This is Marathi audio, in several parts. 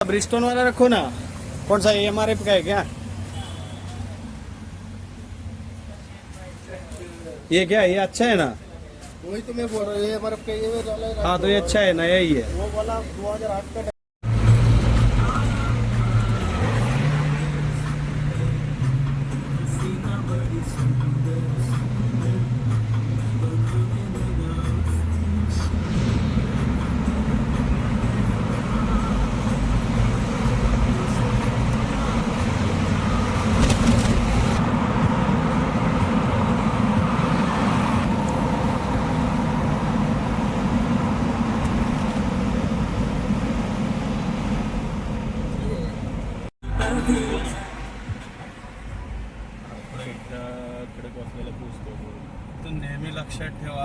ब्रिस्टोन वाला रखो ना। कौन सा MRF का है क्या? ये क्या, ये अच्छा है ना? वही तो मैं बोल रहा हूँ, ये MRF का ये वाला है। हाँ तो ये अच्छा है ना, यही है। वो वाला 2008 का खडक वाचलेला पोचतो तो नेहमी लक्षात ठेवा.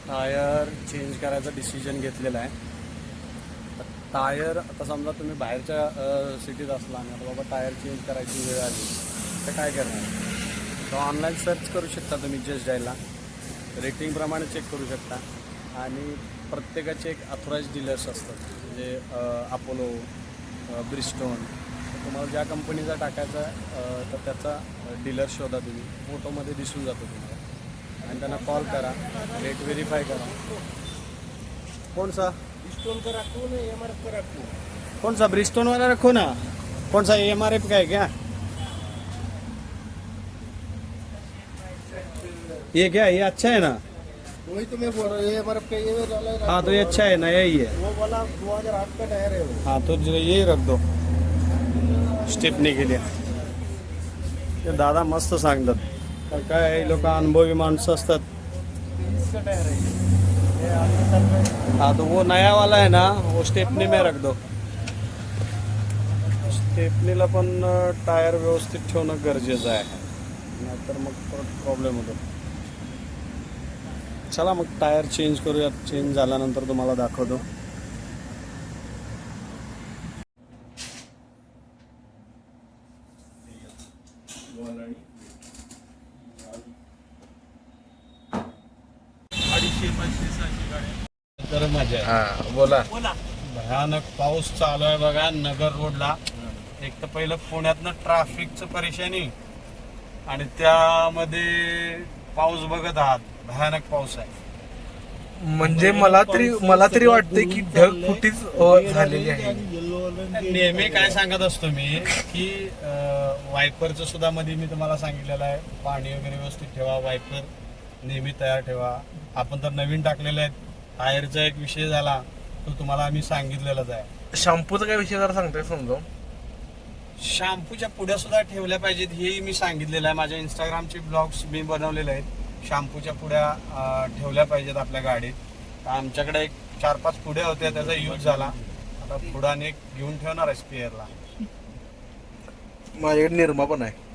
टायर चेंज करायचा डिसिजन घेतलेला आहे. टायर आता समजा तुम्ही बाहेरच्या सिटीत असला आणि आता बाबा टायर चेंज करायची वेळ आली तर काय करणार? तर ऑनलाईन सर्च करू शकता तुम्ही जस्ट डायलला, रेटिंगप्रमाणे चेक करू शकता. आणि प्रत्येकाचे एक अथॉराइज डीलर्स असतात, म्हणजे अपोलो, ब्रिस्टोन. तुम्हाला ज्या कंपनीचा टाकायचा तर त्याचा डीलर शोधा तुम्ही, फोटोमध्ये दिसून जातो तुम्हाला, आणि त्यांना कॉल करा, रेट व्हेरीफाई करा. कौन सा ब्रिस्टोन का रखो ना, MRF का रखो? कौन सा ब्रिस्टोन वाला रखो ना. कौन सा MRF का है क्या? ये क्या, ये अच्छा है ना? वही तो मैं बोल रहा हूँ, ये MRF का ये वाला है। हाँ तो ये अच्छा है ना, यही है. वो वाला 2008 का टायर है वो। हाँ तो ये रख दो स्टेपनी के लिए. ते दादा मस्त सांगतात, तर काय लोक अनुभवी माणसं असतात. इसका टायर है ये आगे चल रहा है। हाँ तो वो नया वाला है ना, वो स्टेपनी में रख दो. स्टेपनीला पण टायर व्यवस्थित ठेवणं गरजेचं आहे, नाहीतर मग परत प्रॉब्लेम होतो. चला मग टायर चेंज करूयात. चेंज झाल्यानंतर तुम्हाला दाखवतो. तर मजा आहे. बोला। भयानक पाऊस चालू आहे बघा नगर रोडला. एक तर पहिलं पुण्यातनं ट्रॅफिकचं परेशानी, आणि त्यामध्ये पाऊस बघत आहात, भयानक पाऊस आहे. म्हणजे मला तरी वाटतंय की ढगफुटीच झालेली आहे. नेहमी काय सांगत असतो मी की वायपरचं सुद्धा मध्ये मी तुम्हाला सांगितलेलं आहे, पाणी वगैरे व्यवस्थित ठेवा, वायपर नेहमी तयार ठेवा. आपण तर नवीन टाकलेले आहेत. टायरचा एक विषय झाला तो तुम्हाला आम्ही सांगितलेलाच आहे. शॅम्पूचा काय विषय जरा सांगताय समजावून? शॅम्पूच्या पुड्या सुद्धा ठेवल्या पाहिजेत, हेही मी सांगितलेलं आहे. माझ्या इंस्टाग्रामचे ब्लॉग्स मी बनवलेले आहेत. शॅम्पूच्या पुड्या ठेवल्या पाहिजेत आपल्या गाडीत. आमच्याकडे एक 4-5 पुड्या होत्या, त्याचा यूज झाला. आता पुढाने एक घेऊन ठेवणार आहे स्पेअरला. माझ्याकडे निरमा पण आहे.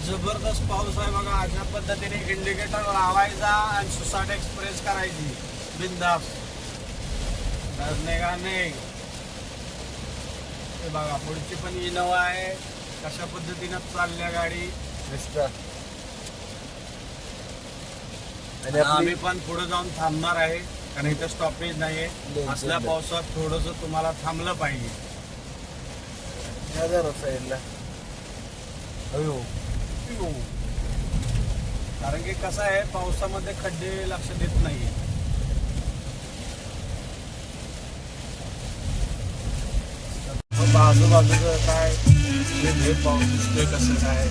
जबरदस्त पाऊस आहे बघा. अशा पद्धतीने इंडिकेटर लावायचा आणि सुसाट एक्सप्रेस करायची बिंदास, डरने का नाही. हे बघा पुढची पण इनोवा आहे, कशा पद्धतीनं चालल्या गाडी. आणि आम्ही पण पुढे जाऊन थांबणार आहे, कारण इथं स्टॉपेज नाहीये. असल्या पावसात थोडस तुम्हाला थांबलं पाहिजे. साईडला कारण की कसं आहे, पावसामध्ये खड्डे लक्ष देत नाही. आजूबाजूचं काय हे पाऊस दिसतोय कसं काय.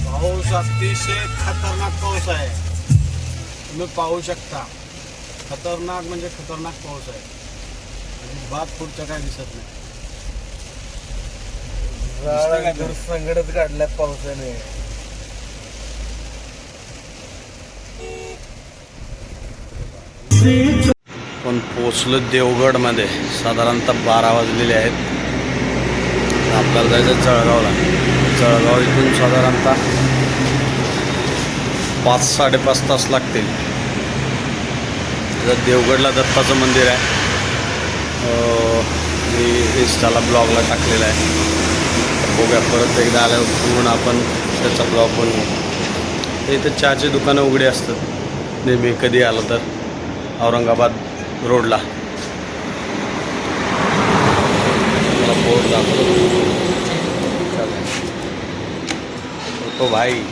पाऊस अतिशय खतरनाक पाऊस आहे, तुम्ही पाहू शकता. खतरनाक म्हणजे खतरनाक पाऊस आहे. अजिबात पुढचं काय दिसत नाही. संगडच काढल्यात पावसाने. पण पोचलो देवगडमध्ये. साधारणतः 12 वाजलेले आहेत. आपल्याला जायचं जळगावला. जळगाव इथून साधारणतः 5-5.5 तास लागतील. देवगडला दत्ताचं मंदिर आहे. मी इंस्टाला ब्लॉगला टाकलेला आहे. बघूया परत एकदा आल्यावर पूर्ण आपण त्याचा ब्लॉग बनवू. इथं चहाची दुकानं उघडी असतात नेहमी कधी आलं तर. औरंगाबाद रोडला मला बोर्ड दाखवतो. तो भाई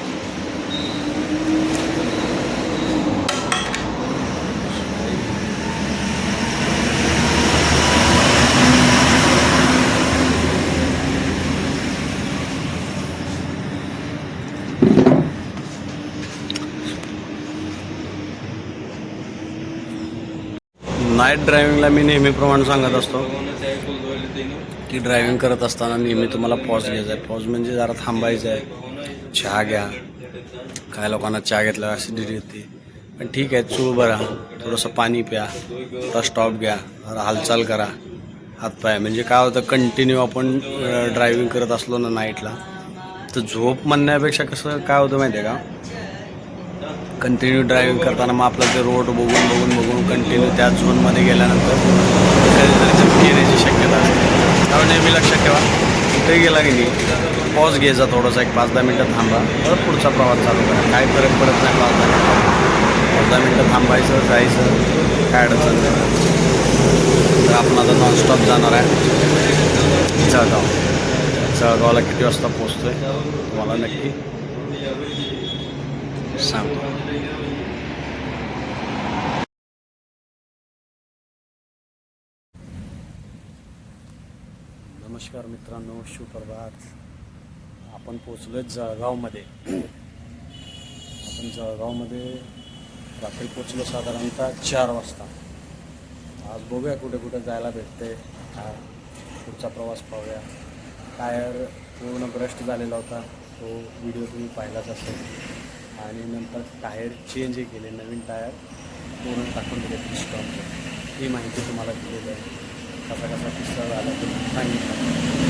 नाईट ड्रायव्हिंगला मी नेहमीप्रमाणे सांगत असतो की ड्रायव्हिंग करत असताना नेहमी तुम्हाला पॉज घ्यायचा आहे. पॉज म्हणजे जरा थांबायचं आहे, चहा घ्या. काय लोकांना चहा घेतल्यावर ॲसिडिटी होती, पण ठीक आहे, चूळ भरा, थोडंसं पाणी प्या, थोडा स्टॉप घ्या, जरा हालचाल करा हातपाय. म्हणजे काय होतं, कंटिन्यू आपण ड्रायव्हिंग करत असलो ना नाईटला तर झोप म्हणण्यापेक्षा कसं काय होतं माहिती आहे का, कंटिन्यू ड्रायव्हिंग करताना मग आपलं ते रोड बघून कंटिन्यू त्या झोनमध्ये गेल्यानंतर कधीतरी झोप येण्याची शक्यता असते. त्यामुळे नेहमी लक्षात ठेवा, कुठे गेला की नाही पॉज घ्यायचा, थोडासा एक 5-10 मिनटं थांबा, परत पुढचा प्रवास चालू करा. काय फरक पडत नाही 5-10 मिनटं थांबायचं, जायचं, काय अडचण नाही. तर आपण आता नॉनस्टॉप जाणार आहे जळगावला. किती वाजता पोचतो आहे तुम्हाला नक्की सांगतो. नमस्कार मित्रांनो, सुप्रभात. आपण पोचलो आहे जळगावमध्ये. आपण जळगावमध्ये रात्री पोचलो साधारणतः 4 वाजता. आज बघूया कुठे कुठे जायला भेटते, काय पुढचा प्रवास पाहूया. टायर पूर्ण ब्रस्ट झालेला होता, तो व्हिडिओ तुम्ही पाहिलाच असेल. आणि नंतर टायर चेंजही केले, नवीन टायर पूर्ण टाकून दिले पिस्टॉनचे. ही माहिती तुम्हाला दिलेली आहे. कसा किस्सा झाला ते सांगितलं.